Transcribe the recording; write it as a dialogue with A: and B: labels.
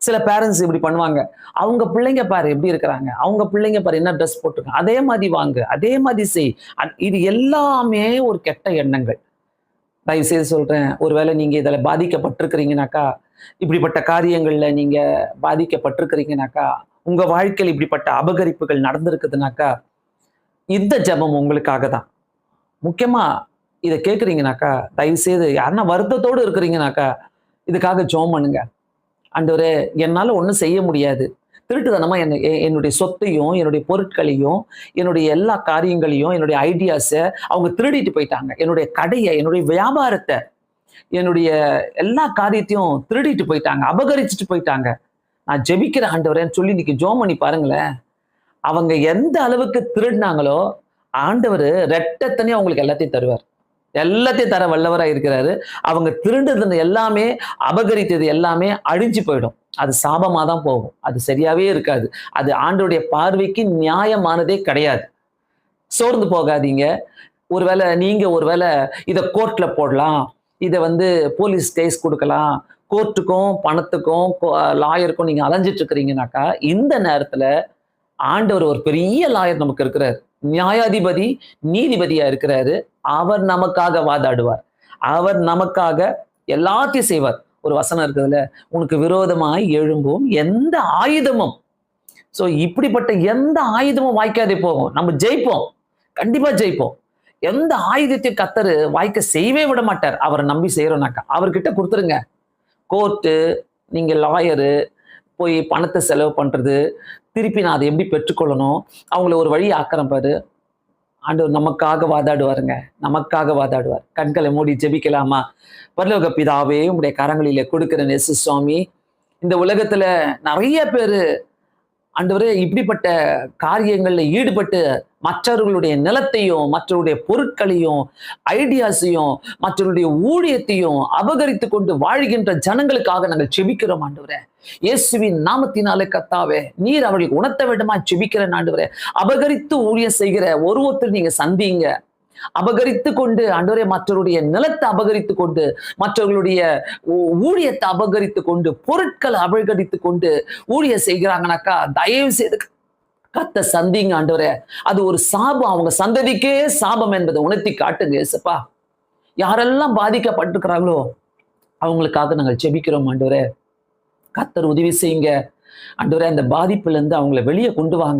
A: சில பேரண்ட்ஸ் இப்படி பண்ணுவாங்க. அவங்க பிள்ளைங்க பாரு எப்படி இருக்கிறாங்க, அவங்க பிள்ளைங்க பாரு என்ன ட்ரெஸ் போட்டிருக்காங்க, அதே மாதிரி வாங்கு, அதே மாதிரி செய். இது எல்லாமே ஒரு கெட்ட எண்ணங்கள். தயவு செய்து சொல்றேன், ஒருவேளை நீங்க இதுல பாதிக்கப்பட்டிருக்கிறீங்கனாக்கா, இப்படிப்பட்ட காரியங்கள்ல நீங்க பாதிக்கப்பட்டிருக்கிறீங்கனாக்கா, உங்க வாழ்க்கையில் இப்படிப்பட்ட அபகரிப்புகள் நடந்திருக்குதுனாக்கா, இந்த ஜெபம் உங்களுக்காக தான். முக்கியமா இத கேட்கிறீங்கனாக்கா, தயவு செய்து யாருன்னா வருத்தத்தோடு இருக்கிறீங்கனாக்கா, இதுக்காக ஜெபம் பண்ணுங்க. ஆண்டவரே, என்னால ஒண்ணும் செய்ய முடியாது. திருட்டுத்தனமா என்னுடைய சொத்தையும், என்னுடைய பொருட்களையும், என்னுடைய எல்லா காரியங்களையும், என்னுடைய ஐடியாஸ அவங்க திருடிட்டு போயிட்டாங்க. என்னுடைய கடைய, என்னுடைய வியாபாரத்த, என்னுடைய எல்லா காரியத்தையும் திருடிட்டு போயிட்டாங்க. அபகரிச்சுட்டு போயிட்டாங்க. நான் ஜெபிக்கிறேன் ஆண்டவரேன்னு சொல்லி இன்னைக்கு ஜெபம் பண்ணி பாருங்களேன். அவங்க எந்த அளவுக்கு திருடினாங்களோ, ஆண்டவரு ரெட்டத்தனையா அவங்களுக்கு எல்லாத்தையும் தருவார். எல்லாத்தையும் தர வல்லவரா இருக்கிறாரு. அவங்க திருடுனது எல்லாமே, அபகரித்தது எல்லாமே அழிஞ்சு போயிடும். அது சாபமா தான் போகும். அது சரியாவே இருக்காது. அது ஆண்டவருடைய பார்வைக்கு நியாயமானதே கிடையாது. சோர்ந்து போகாதீங்க. ஒருவேளை இத கோர்ட்ல போடலாம். இத போலீஸ் கேஸ் குடுக்கலாம். கோர்ட்டுக்கும், பணத்துக்கும், லாயருக்கும் நீங்க அலைஞ்சிட்டு இருக்கிறீங்கனாக்கா, இந்த நேரத்துல ஆண்டவர் ஒரு பெரிய லாயர் நமக்கு இருக்கிறார். நியாயாதிபதி, நீதிபதியா இருக்கிறாரு. அவர் நமக்காக வாதாடுவார். அவர் நமக்காக எல்லாத்தையும் செய்வார். ஒரு வசனம் இருக்குதுல்ல, உனக்கு விரோதமாய் எழும்பும் எந்த ஆயுதமும். சோ இப்படிப்பட்ட எந்த ஆயுதமும் வாய்க்காதே போகும். நம்ம ஜெயிப்போம். கண்டிப்பா ஜெயிப்போம். எந்த ஆயுதத்தையும் கர்த்தர் வாய்க்க செய்யவே விட மாட்டார். அவரை நம்பி செய்யறோம்னாக்கா அவர்கிட்ட கொடுத்துருங்க. கோர்ட்டு, நீங்க லாயரு, போய் பணத்தை செலவு பண்றது, திருப்பி நான் அதை எப்படி பெற்றுக்கொள்ளணும், அவங்கள ஒரு வழி ஆக்குறேன் பாரு. ஆண்டவர் நமக்காக வாதாடுவாருங்க. நமக்காக வாதாடுவார். கண்களை மூடி ஜெபிக்கலாமா? பரலோக பிதாவே, உம்முடைய கரங்களிலே கொடுக்கிறேன் இயேசு சுவாமி. இந்த உலகத்துல நிறைய பேரு ஆண்டவரே இப்படிப்பட்ட காரியங்கள்ல ஈடுபட்டு மற்றவர்களுடைய நிலத்தையும், மற்றவருடைய பொருட்களையும், ஐடியாஸையும், மற்றவருடைய ஊழியத்தையும் அபகரித்து கொண்டு வாழ்கின்ற ஜனங்களுக்காக நாங்கள் செபிக்கிறோம் ஆண்டவரே. இயேசுவின் நாமத்தினாலே கர்த்தாவே, நீர் அவர்களுக்கு உணர்த்த வேண்டுமா செபிக்கிறேன் ஆண்டவரே. அபகரித்து ஊழியம் செய்கிற ஒருத்தர் நீங்க சந்திங்க. அபகரித்து கொண்டு ஆண்டவரே மற்றவருடைய நிலத்தை அபகரித்து கொண்டு, மற்றவர்களுடைய ஊழியத்தை அபகரித்து கொண்டு, பொருட்களை அபகரித்து கொண்டு ஊழியம் செய்கிறாங்கனாக்கா, தயவு செய்து கத்த சந்திங்க ஆண்டவரே. அது ஒரு சாபம், அவங்க சந்ததிக்கே சாபம் என்பதை உணர்த்தி காட்டுங்க இயேசுப்பா. யாரெல்லாம் பாதிக்கப்பட்டிருக்கிறாங்களோ அவங்களுக்காக நாங்கள் ஜெபிக்கிறோம் ஆண்டவரே. கர்த்தர் உதவி செய்யுங்க ஆண்டவரே. அந்த பாதிப்புல இருந்து அவங்களை வெளியே கொண்டு வாங்க.